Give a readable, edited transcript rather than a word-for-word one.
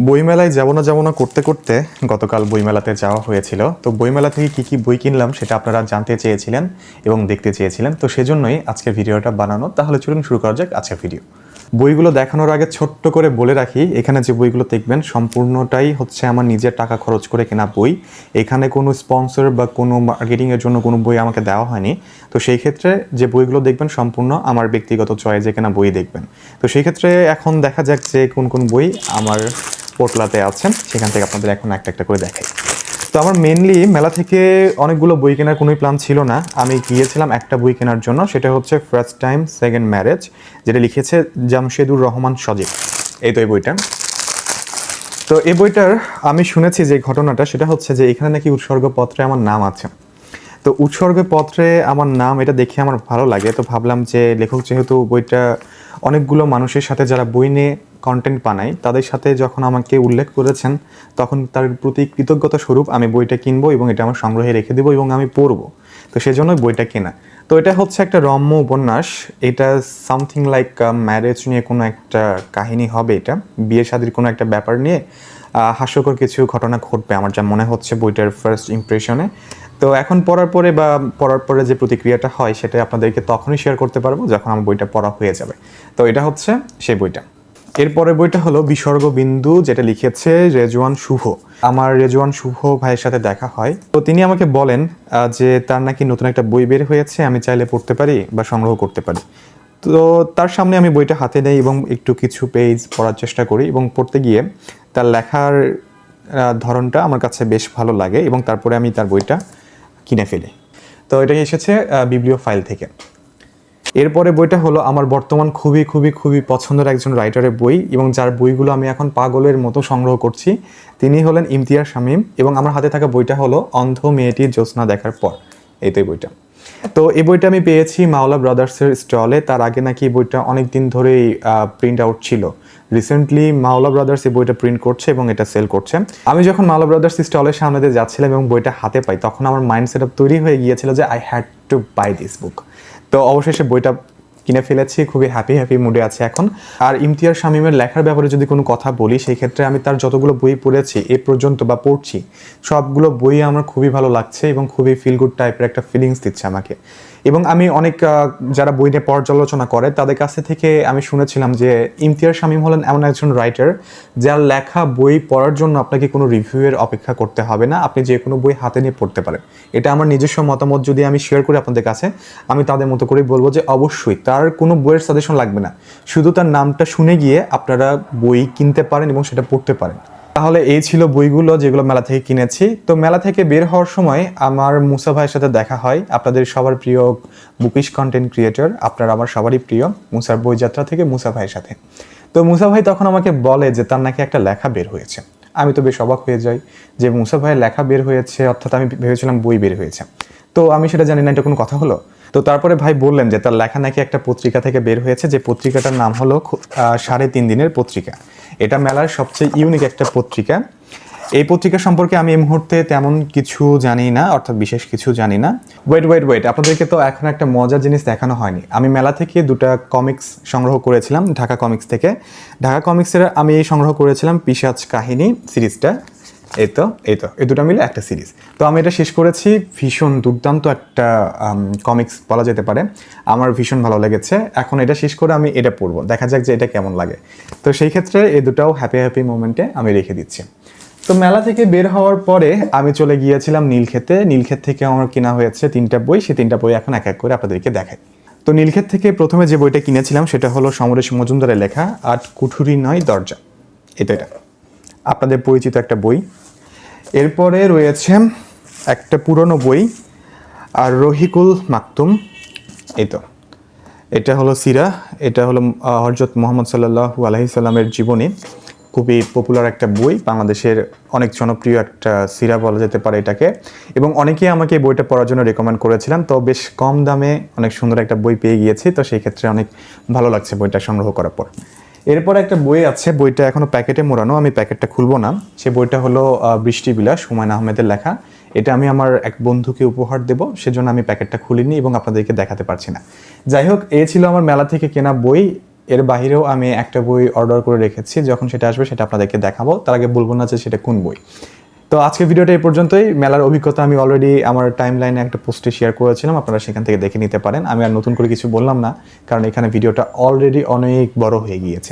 বইমেলায় যাব না করতে করতে গতকাল বইমেলাতে যাওয়া হয়েছিল। তো বইমেলা থেকে কি বই কিনলাম সেটা আপনারা জানতে চেয়েছিলেন এবং দেখতে চেয়েছিলেন, তো সেজন্যই আজকের ভিডিওটা বানানো। তাহলে চলুন শুরু করা যাক আজকের ভিডিও। বইগুলো দেখানোর আগে ছোট্ট করে বলে রাখি, এখানে যে বইগুলো দেখবেন সম্পূর্ণটাই হচ্ছে আমার নিজের টাকা খরচ করে কেনা বই। এখানে কোনো স্পন্সর বা কোনো মার্কেটিংয়ের জন্য কোনো বই আমাকে দেওয়া হয়নি। তো সেই ক্ষেত্রে যে বইগুলো দেখবেন সম্পূর্ণ আমার ব্যক্তিগত চয়েসে কেনা বই দেখবেন। তো সেই ক্ষেত্রে এখন দেখা যাক যে কোন কোন বই আমার পোর্টলাতে আছেন, সেখান থেকে আপনাদের এখন একটা একটা করে দেখাই। তো আমার মেনলি মেলা থেকে অনেকগুলো বই কেনার কোনোই প্ল্যান ছিল না। আমি গিয়েছিলাম একটা বই কেনার জন্য, সেটা হচ্ছে ফার্স্ট টাইম সেকেন্ড ম্যারেজ, যেটা লিখেছে জামশেদুর রহমান সজীব। এই তো এই বইটা। তো এই বইটার আমি শুনেছি যে ঘটনাটা, সেটা হচ্ছে যে এখানে নাকি উৎসর্গপত্রে আমার নাম আছে। তো উৎসর্গপত্রে আমার নাম, এটা দেখে আমার ভালো লাগে। তো ভাবলাম যে লেখক যেহেতু বইটা অনেকগুলো মানুষের সাথে যারা বই নিয়ে কন্টেন্ট বানায় তাদের সাথে যখন আমাকে উল্লেখ করেছেন, তখন তার প্রতি কৃতজ্ঞতা স্বরূপ আমি বইটা কিনবো এবং এটা আমার সংগ্রহে রেখে দেবো এবং আমি পড়বো। তো সেজন্যই বইটা কেনা। তো এটা হচ্ছে একটা রম্য উপন্যাস। এটা সামথিং লাইক ম্যারেজ নিয়ে কোনো একটা কাহিনী হবে, এটা বিয়ে শাদীর কোনো একটা ব্যাপার নিয়ে হাস্যকর কিছু ঘটনা ঘটবে আমার যা মনে হচ্ছে বইটার ফার্স্ট ইমপ্রেশনে। তো এখন পড়ার পরে যে প্রতিক্রিয়াটা হয় সেটা আপনাদেরকে তখনই শেয়ার করতে পারবো যখন আমার বইটা পড়া হয়ে যাবে। তো এটা হচ্ছে সেই বইটা। এরপরে বইটা হলো বিসর্গ বিন্দু, যেটা লিখেছে রেজওয়ান শুভ। আমার রেজওয়ান শুভ ভাইয়ের সাথে দেখা হয়। তো তিনি আমাকে বলেন যে তার নাকি নতুন একটা বই বের হয়েছে, আমি চাইলে পড়তে পারি বা সংগ্রহ করতে পারি। তো তার সামনে আমি বইটা হাতে নেই এবং একটু কিছু পেজ পড়ার চেষ্টা করি এবং পড়তে গিয়ে তার লেখার ধরনটা আমার কাছে বেশ ভালো লাগে এবং তারপরে আমি তার বইটা কিনে ফেলি। তো এটা এসেছে বিবলিও ফাইল থেকে। এরপরে বইটা হলো আমার বর্তমান খুবই খুবই খুবই পছন্দের একজন রাইটারের বই এবং যার বইগুলো আমি এখন পাগলের মতো সংগ্রহ করছি। তিনি হলেন ইমতিয়াজ শামীম এবং আমার হাতে থাকা বইটা হলো অন্ধ মেয়েটির জ্যোৎস্না দেখার পর। এই তো এই বইটা। তো এই বইটা আমি পেয়েছি মাওলা ব্রাদার্সের স্টলে। তার আগে নাকি এই বইটা অনেক দিন ধরেই প্রিন্ট আউট ছিল। রিসেন্টলি মাওলা ব্রাদার্স এই বইটা প্রিন্ট করছে এবং এটা সেল করছে। আমি যখন মাওলা ব্রাদার্স স্টলের সামনে দিয়ে যাচ্ছিলাম এবং বইটা হাতে পাই, তখন আমার মাইন্ড সেট আপ তৈরি হয়ে গিয়েছিল যে I had to buy this book. তো অবশেষে বইটা কিনে ফেলেছি, খুবই হ্যাপি মুডে আছে এখন। আর ইমতিয়াজ শামীমের লেখার ব্যাপারে যদি কোনো কথা বলি, সেই ক্ষেত্রে আমি তার যতগুলো বই পড়েছি এ পর্যন্ত বা পড়ছি, সবগুলো বই আমার খুবই ভালো লাগছে এবং খুবই ফিল গুড টাইপের একটা ফিলিংস দিচ্ছে আমাকে। এবং আমি অনেক যারা বই নিয়ে পর্যালোচনা করে তাদের কাছে থেকে আমি শুনেছিলাম যে ইমতিয়াজ শামীম হলেন এমন একজন রাইটার যার লেখা বই পড়ার জন্য আপনাকে কোনো রিভিউয়ের অপেক্ষা করতে হবে না, আপনি যে কোনো বই হাতে নিয়ে পড়তে পারেন। এটা আমার নিজস্ব মতামত যদি আমি শেয়ার করি আপনাদের কাছে, আমি তাদের মতো করেই বলবো যে অবশ্যই তার কোনো বইয়ের সাজেশন লাগবে না, শুধু তার নামটা শুনে গিয়ে আপনারা বই কিনতে পারেন এবং সেটা পড়তে পারেন। তাহলে এই ছিল বইগুলো যেগুলো মেলা থেকে কিনেছি। তো মেলা থেকে বের হওয়ার সময় আমার মুসা ভাইয়ের সাথে দেখা হয়, আপনাদের সবার প্রিয় বুকিশ কন্টেন্ট ক্রিয়েটর, আপনারা আমার সবারই প্রিয় মুসার বইযাত্রা থেকে মুসা ভাইয়ের সাথে। তো মুসা ভাই তখন আমাকে বলে যে তার নাকি একটা লেখা বের হয়েছে। আমি তো বেশ অবাক হয়ে যাই যে মুসা ভাইয়ের লেখা বের হয়েছে, অর্থাৎ আমি ভেবেছিলাম বই বের হয়েছে। তো আমি সেটা জানি না, এটা কোনো কথা হলো। তো তারপরে ভাই বললেন যে তার লেখা নাকি একটা পত্রিকা থেকে বের হয়েছে, যে পত্রিকাটার নাম হলো 3.5 দিনের পত্রিকা। এটা মেলার সবচেয়ে ইউনিক একটা পত্রিকা। এই পত্রিকা সম্পর্কে আমি এই মুহূর্তে তেমন কিছু জানি না, অর্থাৎ বিশেষ কিছু জানি না। ওয়েট, আপনাদেরকে তো এখন একটা মজার জিনিস দেখানো হয়নি। আমি মেলা থেকে দুটা কমিক্স সংগ্রহ করেছিলাম ঢাকা কমিক্স থেকে। ঢাকা কমিক্সের আমি সংগ্রহ করেছিলাম পিশাচ কাহিনী সিরিজটা। এই তো এই দুটো মিলে একটা সিরিজ। তো আমি এটা শেষ করেছি। ভীষণ দুর্দান্ত একটা কমিক্স বলা যেতে পারে, আমার ভীষণ ভালো লেগেছে। এখন এটা শেষ করে আমি এটা পড়বো, দেখা যাক যে এটা কেমন লাগে। তো সেই ক্ষেত্রে এই দুটাও হ্যাপি মোমেন্টে আমি রেখে দিচ্ছি। তো মেলা থেকে বের হওয়ার পরে আমি চলে গিয়েছিলাম নীলক্ষেতে। নীলক্ষেত থেকে আমার কেনা হয়েছে 3টা বই, সেই 3টা বই এখন এক এক করে আপনাদেরকে দেখাই। তো নীলক্ষেত থেকে প্রথমে যে বইটা কিনেছিলাম সেটা হলো সমরেশ মজুমদারের লেখা আট কুঠুরি নয় দরজা। এটা আপনাদের পরিচিত একটা বই। এরপরে রয়েছে একটা পুরনো বই আর রহিকুল মাকতুম। এটা হলো সিরা, এটা হলো হযরত মুহাম্মদ সাল্লাল্লাহু আলাইহি সাল্লামের জীবনী। খুবই পপুলার একটা বই, বাংলাদেশের অনেক জনপ্রিয় একটা সিরা বলা যেতে পারে এটাকে। এবং অনেকেই আমাকে এই বইটা পড়ার জন্য রেকমেন্ড করেছিলেন। তো বেশ কম দামে অনেক সুন্দর একটা বই পেয়ে গিয়েছি, তো সেই ক্ষেত্রে অনেক ভালো লাগছে বইটা সংগ্রহ করার পর। এরপর একটা বই আছে, বইটা এখনো প্যাকেটে মোড়ানো, আমি প্যাকেটটা খুলবো না। সে বইটা হলো বৃষ্টি বিলাস, হুমায়ুন আহমেদের লেখা। এটা আমি আমার এক বন্ধুকে উপহার দেব, সেজন্য আমি প্যাকেটটা খুলিনি এবং আপনাদেরকে দেখাতে পারছি না। যাই হোক, এই ছিল আমার মেলা থেকে কেনা বই এর বাইরেও আমি একটা বই অর্ডার করে রেখেছি, যখন সেটা আসবে সেটা আপনাদেরকে দেখাবো। তার আগে বলবো না যে সেটা কোন বই। তো আজকের ভিডিওটা এই পর্যন্তই। মেলার অভিজ্ঞতা আমি অলরেডি আমার টাইমলাইনে একটা পোস্টে শেয়ার করেছিলাম, আপনারা সেখান থেকে দেখে নিতে পারেন। আমি আর নতুন করে কিছু বললাম না, কারণ এখানে ভিডিওটা অলরেডি অনেক বড় হয়ে গিয়েছে।